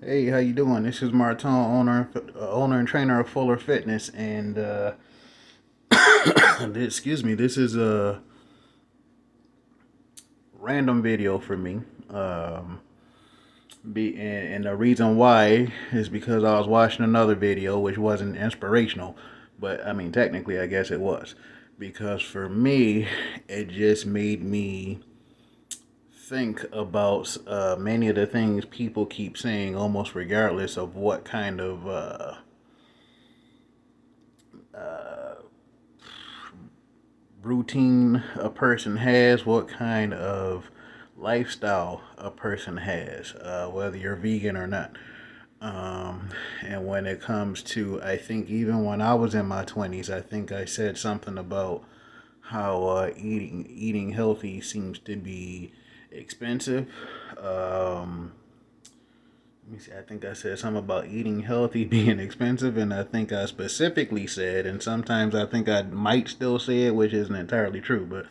Hey, how you doing? This is Martin, owner and trainer of Fuller Fitness, and excuse me, this is a random video for me. Um, and the reason why is because I was watching another video which wasn't inspirational, but I mean technically I guess it was, because for me it just made me think about many of the things people keep saying, almost regardless of what kind of routine a person has, what kind of lifestyle a person has, whether you're vegan or not. And when it comes to, I think even when I was in my 20s, I think I said something about how eating healthy seems to be expensive. Um, Let me see. I think I said something about eating healthy being expensive, and I think I specifically said, and sometimes I think I might still say it, which isn't entirely true, but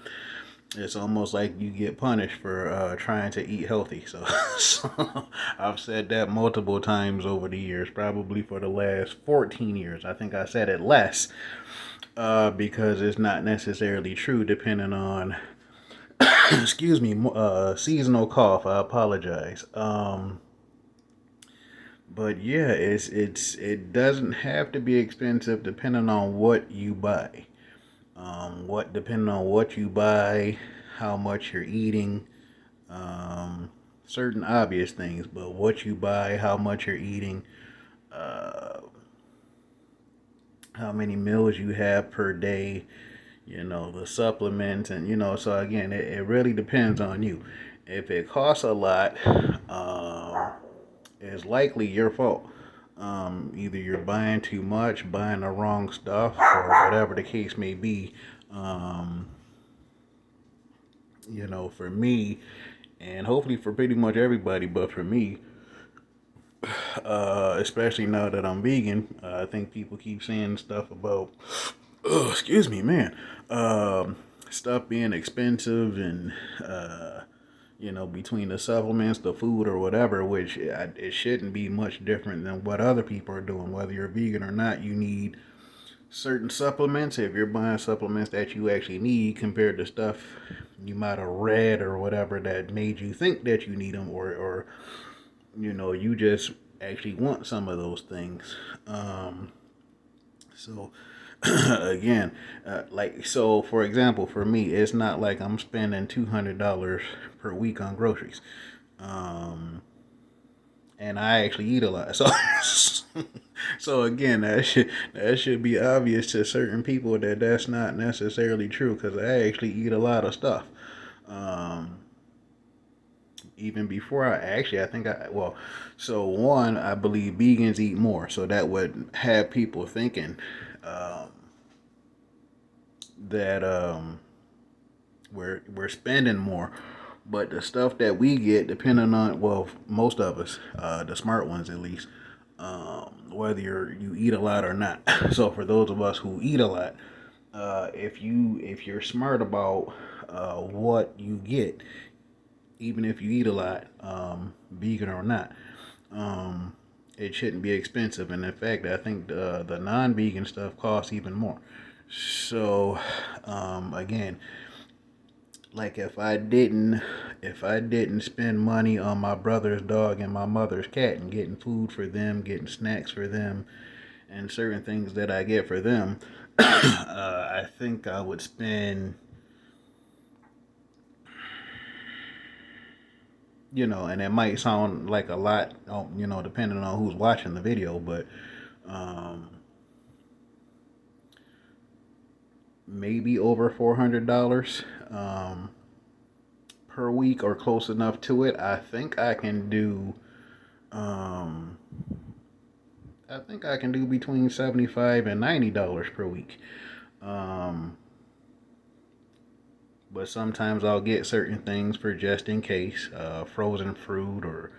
it's almost like you get punished for trying to eat healthy. So I've said that multiple times over the years, probably for the last 14 years. I think I said it less because it's not necessarily true, depending on, excuse me, seasonal cough. I apologize. But yeah, it doesn't have to be expensive depending on what you buy. What depending on what you buy, how much you're eating, um, certain obvious things, but what you buy, how much you're eating, uh, how many meals you have per day, the supplements, and so again, it really depends on you. If it costs a lot, it's likely your fault. Either you're buying too much, buying the wrong stuff, or whatever the case may be. Um, for me, and hopefully for pretty much everybody, but for me, especially now that I'm vegan, I think people keep saying stuff about, oh, excuse me, man, stuff being expensive and, between the supplements, the food, or whatever, which it shouldn't be much different than what other people are doing. Whether you're vegan or not, you need certain supplements. If you're buying supplements that you actually need compared to stuff you might have read or whatever that made you think that you need them, or you just actually want some of those things. So again, so for example, for me, it's not like I'm spending $200 per week on groceries. Um, and I actually eat a lot. So, so again, that should be obvious to certain people that that's not necessarily true, because I actually eat a lot of stuff. Um, Even before I think so one, I believe vegans eat more, so that would have people thinking um, that we're spending more. But the stuff that we get, depending on, well, most of us, the smart ones at least, whether you eat a lot or not. So for those of us who eat a lot, if you're smart about what you get, even if you eat a lot, vegan or not, um, it shouldn't be expensive. And in fact, I think the non-vegan stuff costs even more. So again, like if I didn't spend money on my brother's dog and my mother's cat and getting food for them, getting snacks for them, and certain things that I get for them, I think I would spend, and it might sound like a lot, depending on who's watching the video, but um, maybe over $400 per week or close enough to it. Um, I think I can do between 75 and $90 per week. Um, but sometimes I'll get certain things for just in case, frozen fruit or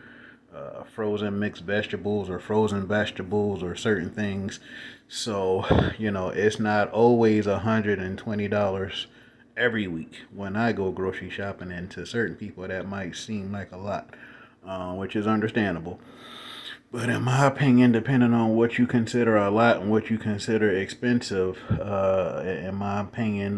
frozen mixed vegetables or frozen vegetables or certain things. So, it's not always $120 every week when I go grocery shopping, and to certain people that might seem like a lot. which is understandable. But in my opinion, depending on what you consider a lot and what you consider expensive, in my opinion,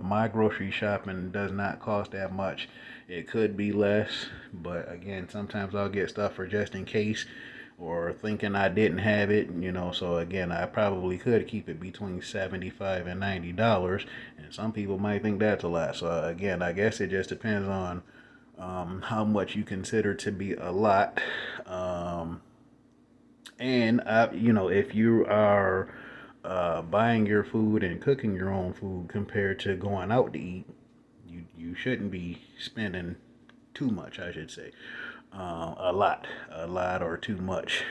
my grocery shopping does not cost that much. It could be less, but again, sometimes I'll get stuff for just in case or thinking I didn't have it, so again, I probably could keep it between $75 and $90, and some people might think that's a lot. So again, I guess it just depends on how much you consider to be a lot. And if you are buying your food and cooking your own food compared to going out to eat, you shouldn't be spending too much, I should say. A lot or too much.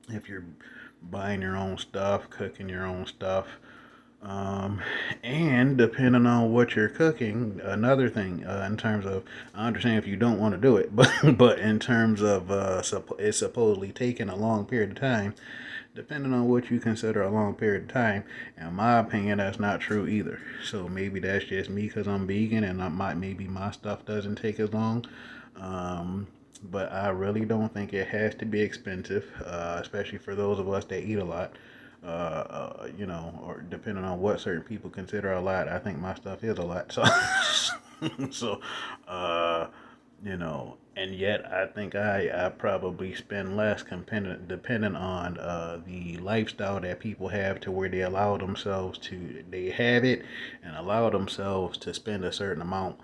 If you're buying your own stuff, cooking your own stuff, um, and depending on what you're cooking, another thing in terms of, I understand if you don't want to do it, but in terms of it's supposedly taking a long period of time. Depending on what you consider a long period of time, in my opinion, that's not true either. So maybe that's just me because I'm vegan and maybe my stuff doesn't take as long. Um, but I really don't think it has to be expensive, especially for those of us that eat a lot. Or depending on what certain people consider a lot, I think my stuff is a lot. So, so, and yet I think I probably spend less depending on the lifestyle that people have to where they have it and allow themselves to spend a certain amount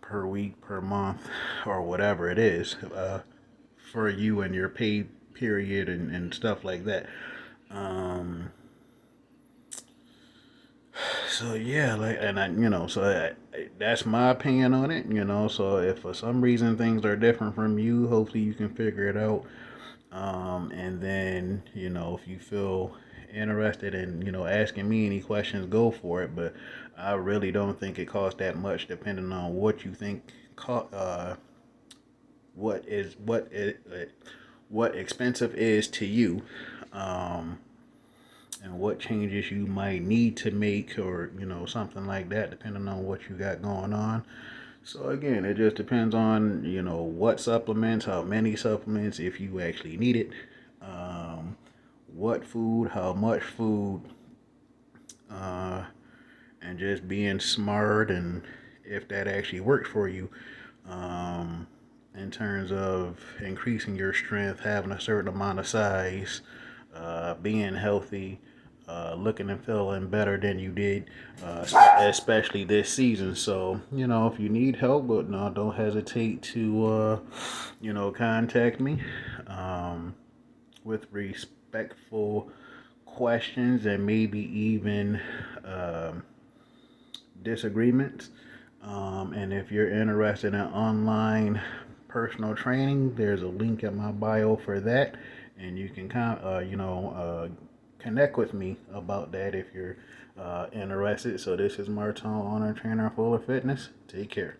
per week, per month, or whatever it is for you and your pay period and stuff like that. Um, so yeah, like, and that's my opinion on it. So if for some reason things are different from you, hopefully you can figure it out. And then if you feel interested in asking me any questions, go for it. But I really don't think it costs that much, depending on what you think. What is what expensive is to you. Um, and what changes you might need to make or something like that depending on what you got going on. So again, it just depends on what supplements, how many supplements, if you actually need it, um, what food, how much food, uh, and just being smart and if that actually works for you, um, in terms of increasing your strength, having a certain amount of size, being healthy, looking and feeling better than you did, especially this season. So, if you need help, but no, don't hesitate to, contact me with respectful questions and maybe even disagreements. And if you're interested in online personal training, there's a link in my bio for that, and you can connect with me about that if you're interested. So this is Martin, owner trainer, Fuller Fitness. Take care.